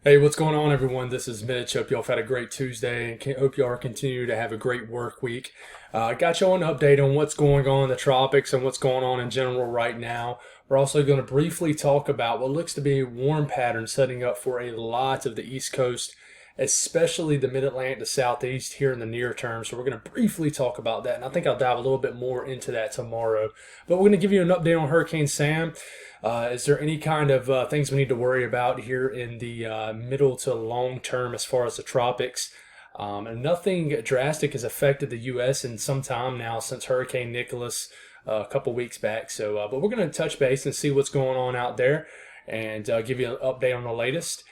Hey, what's going on, everyone? This is Mitch. Hope y'all have had a great Tuesday and hope y'all continue to have a great work week. I got y'all an update on what's going on in the tropics and what's going on in general right now. We're also going to briefly talk about what looks to be a warm pattern setting up for a lot of the East Coast, especially the Mid-Atlantic to Southeast here in the near term. So we're going to briefly talk about that, and I think I'll dive a little bit more into that tomorrow. But we're going to give you an update on Hurricane Sam. Is there any kind of things we need to worry about here in the middle to long term as far as the tropics? And nothing drastic has affected the U.S. in some time now since Hurricane Nicholas a couple weeks back. So, but we're going to touch base and see what's going on out there and give you an update on the latest.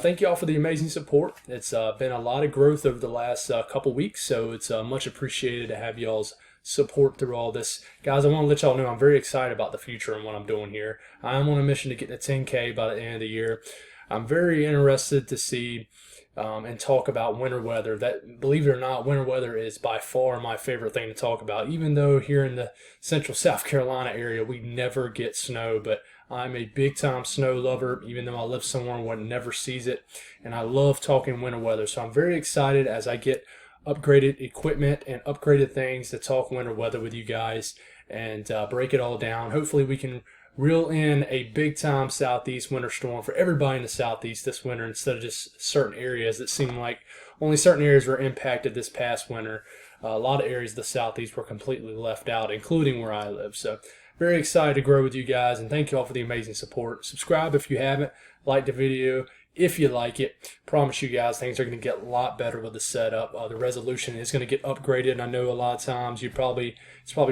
Thank you all for the amazing support. It's been a lot of growth over the last couple weeks, so it's much appreciated to have y'all's support through all this. Guys, I want to let y'all know I'm very excited about the future and what I'm doing here. I'm on a mission to get to 10K by the end of the year. I'm very interested to see and talk about winter weather. That, believe it or not, winter weather is by far my favorite thing to talk about, even though here in the central South Carolina area we never get snow. But I'm a big time snow lover, even though I live somewhere where one never sees it, and I love talking winter weather. So I'm very excited as I get upgraded equipment and upgraded things to talk winter weather with you guys and break it all down. Hopefully we can reel in a big time southeast winter storm for everybody in the southeast this winter instead of just certain areas that seem like only certain areas were impacted this past winter. A lot of areas of the southeast were completely left out, including where I live. So very excited to grow with you guys, and thank you all for the amazing support. Subscribe if you haven't. Like the video if you like it. Promise you guys things are going to get a lot better with the setup. The resolution is going to get upgraded, and I know a lot of times it's probably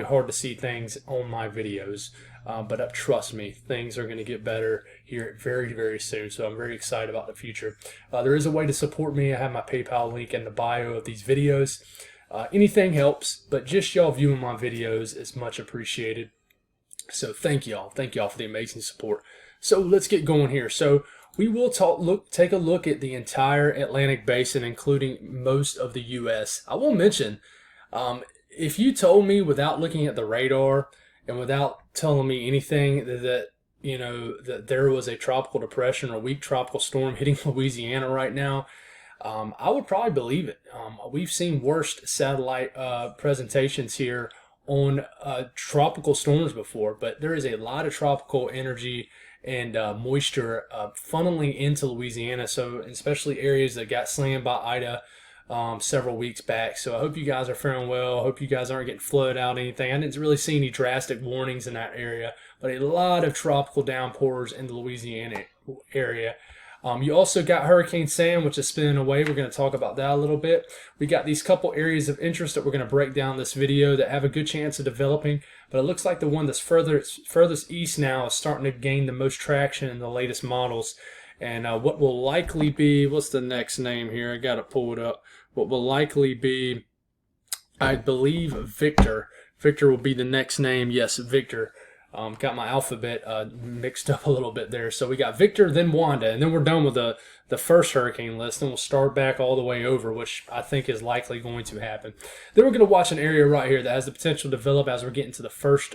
hard to see things on my videos, but trust me, things are going to get better here very, very soon. So I'm very excited about the future. There is a way to support me. I have my PayPal link in the bio of these videos. Anything helps, but just y'all viewing my videos is much appreciated. So thank y'all for the amazing support. So let's get going here. So we will take a look at the entire Atlantic Basin, including most of the U.S. I will mention, if you told me without looking at the radar and without telling me anything that there was a tropical depression or weak tropical storm hitting Louisiana right now, I would probably believe it. We've seen worst satellite presentations here on tropical storms before, but there is a lot of tropical energy and moisture funneling into Louisiana, so especially areas that got slammed by Ida several weeks back. So I hope you guys are faring well. I hope you guys aren't getting flooded out or anything. I didn't really see any drastic warnings in that area, but a lot of tropical downpours in the Louisiana area. You also got Hurricane Sam, which is spinning away. We're going to talk about that a little bit. We got these couple areas of interest that we're going to break down this video that have a good chance of developing, but it looks like the one that's furthest east now is starting to gain the most traction in the latest models. And what will likely be, what's the next name here? I got to pull it up. What will likely be, I believe, Victor. Victor will be the next name. Yes, Victor. Got my alphabet mixed up a little bit there. So we got Victor, then Wanda, and then we're done with the first hurricane list. Then we'll start back all the way over, which I think is likely going to happen. Then we're going to watch an area right here that has the potential to develop as we're getting to the first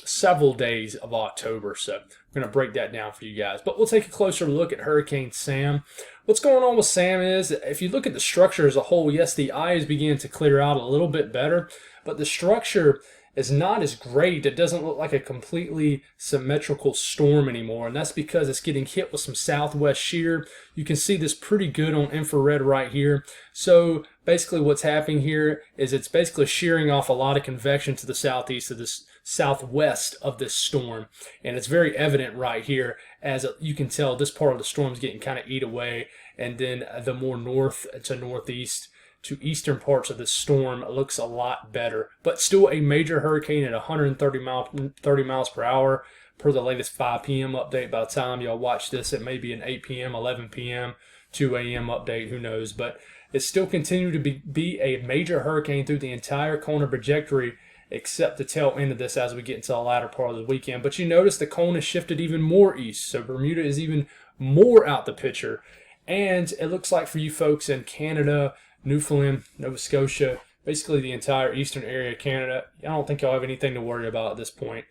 several days of October. So we're going to break that down for you guys. But we'll take a closer look at Hurricane Sam. What's going on with Sam is, if you look at the structure as a whole, yes, the eye is beginning to clear out a little bit better, but the structure is not as great. It doesn't look like a completely symmetrical storm anymore, and that's because it's getting hit with some southwest shear. You can see this pretty good on infrared right here. So basically what's happening here is it's basically shearing off a lot of convection to the southeast of this southwest of this storm, and it's very evident right here. As you can tell, this part of the storm is getting kind of eat away, and then the more north to northeast to eastern parts of the storm looks a lot better, but still a major hurricane at 130 miles per hour per the latest 5 p.m. update. By the time y'all watch this, it may be an 8 p.m., 11 p.m., 2 a.m. update, who knows, but it's still continued to be a major hurricane through the entire Kona trajectory, except the tail end of this as we get into the latter part of the weekend. But you notice the cone has shifted even more east, so Bermuda is even more out the picture, and it looks like for you folks in Canada, Newfoundland, Nova Scotia, basically the entire eastern area of Canada, I don't think y'all have anything to worry about at this point.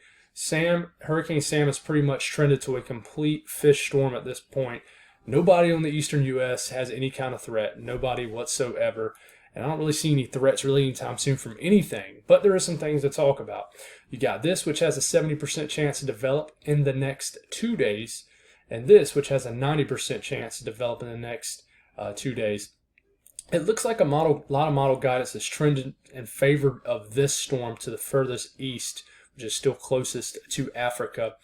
Hurricane Sam has pretty much trended to a complete fish storm at this point. Nobody on the eastern U.S. has any kind of threat, nobody whatsoever. And I don't really see any threats really anytime soon from anything, but there are some things to talk about. You got this, which has a 70% chance to develop in the next 2 days, and this, which has a 90% chance to develop in the next 2 days. It looks like a lot of model guidance is trending in favor of this storm to the furthest east, which is still closest to Africa.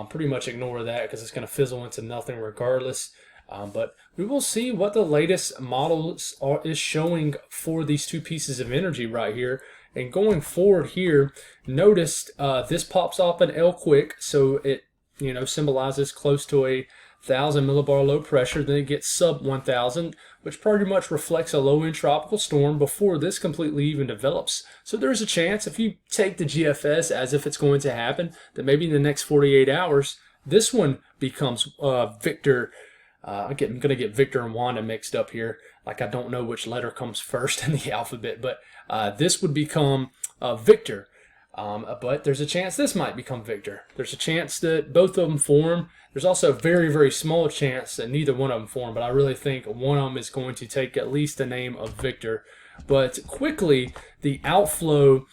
Pretty much ignore that because it's going to fizzle into nothing regardless. But we will see what the latest models is showing for these two pieces of energy right here. And going forward here, notice this pops off an L quick, so it symbolizes close to a 1,000 millibar low pressure. Then it gets sub 1,000, which pretty much reflects a low-end tropical storm before this completely even develops. So there's a chance, if you take the GFS as if it's going to happen, that maybe in the next 48 hours, this one becomes Victor. I'm going to get Victor and Wanda mixed up here. Like I don't know which letter comes first in the alphabet, but this would become Victor. But there's a chance this might become Victor. There's a chance that both of them form. There's also a very, very small chance that neither one of them form, but I really think one of them is going to take at least the name of Victor. But quickly, the outflow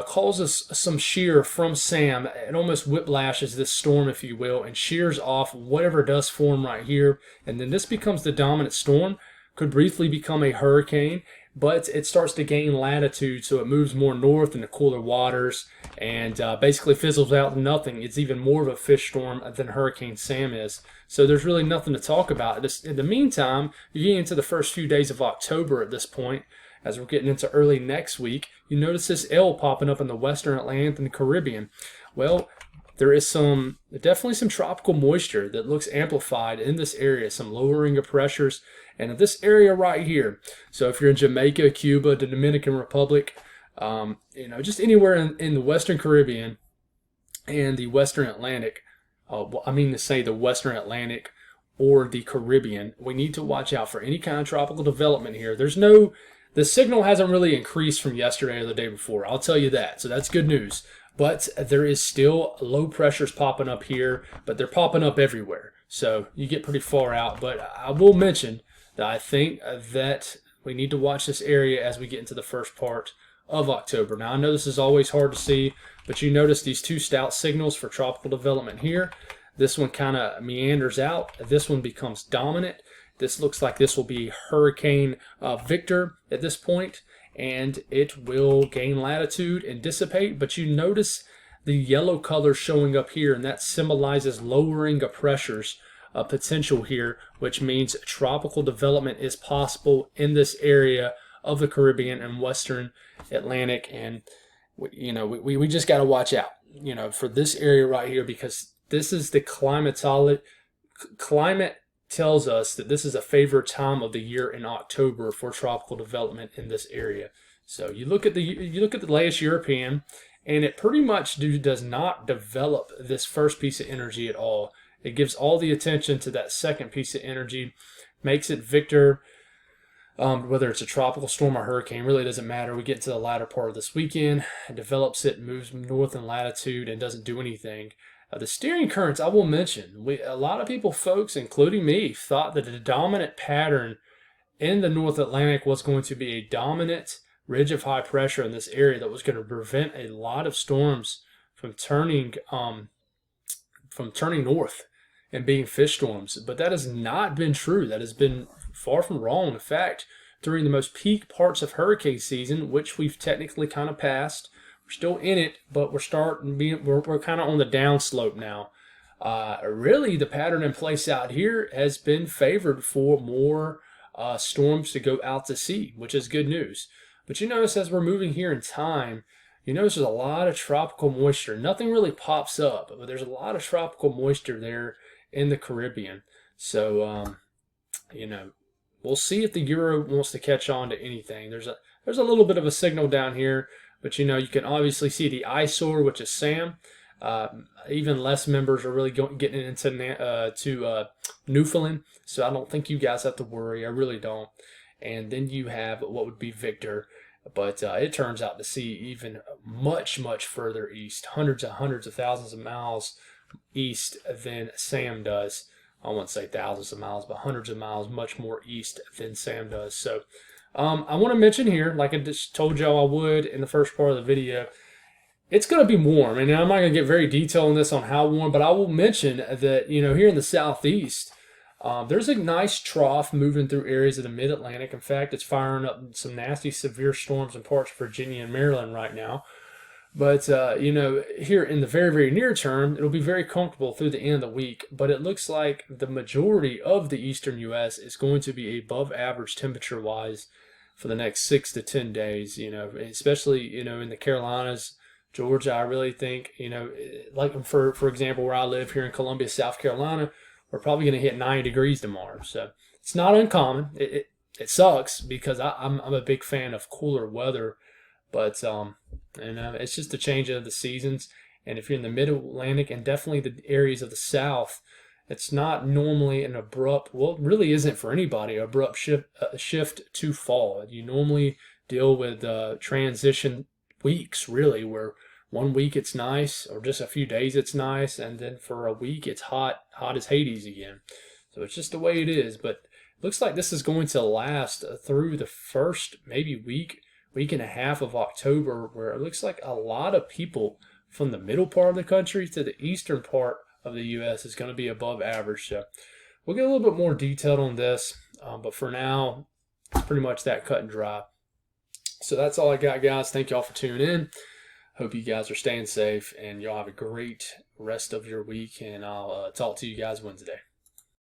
causes some shear from Sam. It almost whiplashes this storm, if you will, and shears off whatever does form right here. And then this becomes the dominant storm. Could briefly become a hurricane, but it starts to gain latitude, so it moves more north in the cooler waters and basically fizzles out to nothing. It's even more of a fish storm than Hurricane Sam is. So there's really nothing to talk about. In the meantime, you're getting into the first few days of October at this point. As we're getting into early next week, you notice this L popping up in the western Atlantic and the Caribbean. Well, there is definitely some tropical moisture that looks amplified in this area, some lowering of pressures. And in this area right here, so if you're in Jamaica, Cuba, the Dominican Republic, just anywhere in the Western Caribbean and the Western Atlantic, the Western Atlantic or the Caribbean, we need to watch out for any kind of tropical development here. The signal hasn't really increased from yesterday or the day before, I'll tell you that, so that's good news. But there is still low pressures popping up here, but they're popping up everywhere. So you get pretty far out, but I will mention that I think that we need to watch this area as we get into the first part of October. Now, I know this is always hard to see, but you notice these two stout signals for tropical development here. This one kind of meanders out. This one becomes dominant. This looks like this will be Hurricane Victor at this point, and it will gain latitude and dissipate. But you notice the yellow color showing up here, and that symbolizes lowering of pressures potential here, which means tropical development is possible in this area of the Caribbean and Western Atlantic. And we just got to watch out, for this area right here, because this is the climate tells us that this is a favorite time of the year in October for tropical development in this area. So you look at the latest European, and it pretty much does not develop this first piece of energy at all. It gives all the attention to that second piece of energy, makes it Victor. Whether it's a tropical storm or hurricane, really doesn't matter. We get to the latter part of this weekend, it develops it, moves north in latitude, and doesn't do anything. The steering currents, I will mention, a lot of people, folks, including me, thought that the dominant pattern in the North Atlantic was going to be a dominant ridge of high pressure in this area that was going to prevent a lot of storms from turning north and being fish storms. But that has not been true. That has been far from wrong. In fact, during the most peak parts of hurricane season, which we've technically kind of passed, we're still in it, but we're kind of on the downslope now. Really, the pattern in place out here has been favored for more storms to go out to sea, which is good news. But you notice as we're moving here in time, you notice there's a lot of tropical moisture. Nothing really pops up, but there's a lot of tropical moisture there in the Caribbean. So, we'll see if the Euro wants to catch on to anything. There's a little bit of a signal down here, but you can obviously see the eyesore, which is Sam. Even less members are really getting into Newfoundland, so I don't think you guys have to worry. I really don't. And then you have what would be Victor, but it turns out to see even much, much further east, hundreds of thousands of miles east than Sam does. I wouldn't say thousands of miles, but hundreds of miles much more east than Sam does. So I want to mention here, like I just told y'all I would in the first part of the video, it's going to be warm. And I'm not going to get very detailed on this on how warm, but I will mention that, here in the southeast, there's a nice trough moving through areas of the mid-Atlantic. In fact, it's firing up some nasty, severe storms in parts of Virginia and Maryland right now. But, here in the very, very near term, it'll be very comfortable through the end of the week. But it looks like the majority of the eastern U.S. is going to be above average temperature-wise for the next 6 to 10 days, especially, in the Carolinas, Georgia. I really think, like for example, where I live here in Columbia, South Carolina, we're probably going to hit 90 degrees tomorrow. So it's not uncommon. It sucks because I'm a big fan of cooler weather. But it's just a change of the seasons. And if you're in the mid-Atlantic and definitely the areas of the South, it's not normally an abrupt, well, it really isn't for anybody, abrupt shift to fall. You normally deal with transition weeks, really, where 1 week it's nice, or just a few days it's nice, and then for a week it's hot as Hades again. So it's just the way it is. But it looks like this is going to last through the first maybe week and a half of October, where it looks like a lot of people from the middle part of the country to the eastern part of the U.S. is going to be above average. So we'll get a little bit more detailed on this, but for now, it's pretty much that cut and dry. So that's all I got, guys. Thank y'all for tuning in. Hope you guys are staying safe, and y'all have a great rest of your week, and I'll talk to you guys Wednesday.